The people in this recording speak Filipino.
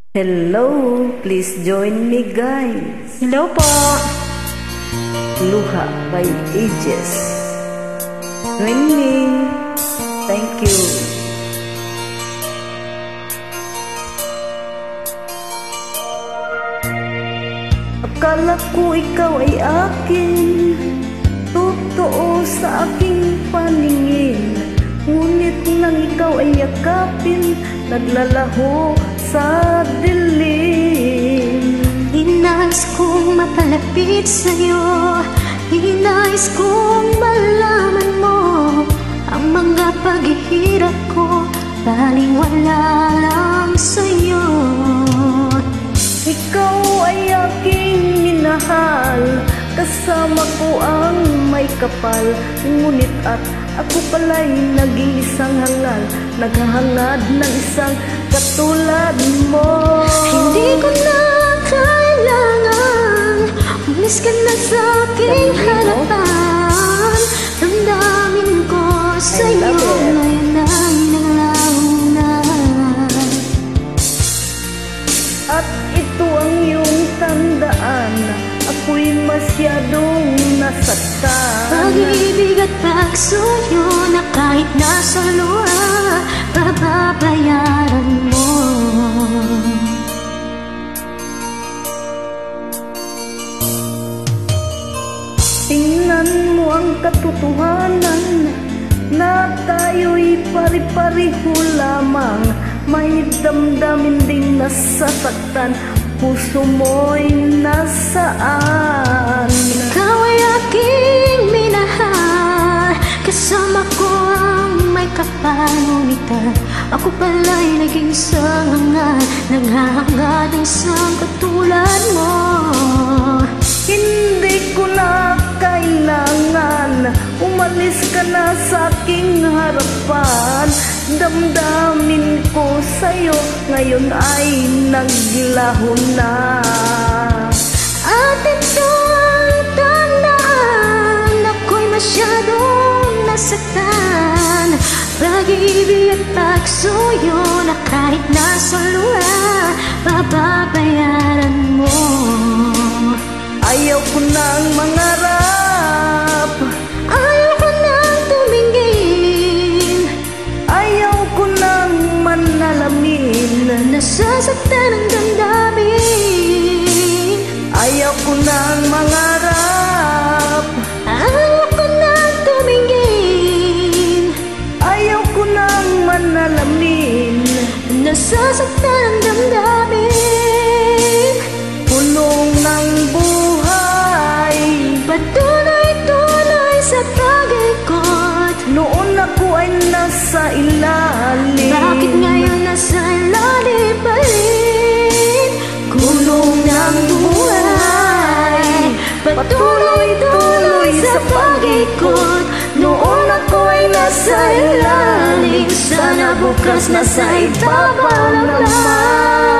Hello, please join me guys. Hello po. Luha by Aegis. Join me. Thank you. Akala ko ikaw ay akin, totoo sa aking paningin. Ngunit nang ikaw ay yakapin, naglalaho sa dilim. Inais kong mapalapit sa'yo, inais kong malaman mo ang mga paghihirap ko, baliwala lang sa'yo. Ikaw ay aking minahal, kasama ko ang may kapal. Ngunit at ako pala'y naging isang hangal, naghahangad ng isang katulad mo. Hindi ko na kailangan umis ka na sa aking harapan. Damdamin ko sa'yo ngayon ay nanglahunan. At ito ang iyong tandaan, ako'y masyadong nasaktan. Pag-ibig at pagsuyo na kahit nasa luha, pababayaran mo. Tingnan mo ang katotohanan na tayo'y pari-pariho lamang. May damdamin ding nasasaktan, puso mo'y nasaan? Ikaw ay aking minahal, kasama ko ang may kapal. Ngunit ako pala'y naging sangangal, naghahangad ng isang katulad mo. Hindi ko na kailangan umalis ka na sa aking harapan. Damdamin ko sa'yo ngayon ay naglaho na. At ito ang tandaan, ako'y masyadong nasaktan. Pag-ibig at pagsuyo na kahit nasa luha, pababayaran mo. Ayaw ko nang mangarap, ayaw ko nang tumingin, ayaw ko nang manalamin. Nasasaktan ang damdamin. Ayaw ko nang mangarap, ayaw ko nang tumingin, ayaw ko nang manalamin. nasasaktan ang damdamin. Pulong ng buhay, patuloy-tuloy sa pag-ikot. noon ako ay nasa ilalim. Bakit ngayon nasa ilalim pa rin? Gulong ng buhay, patuloy-tuloy sa pag-ikot. Noon ako ay nasa ilalim, sana bukas nasa ibabaw ng laman.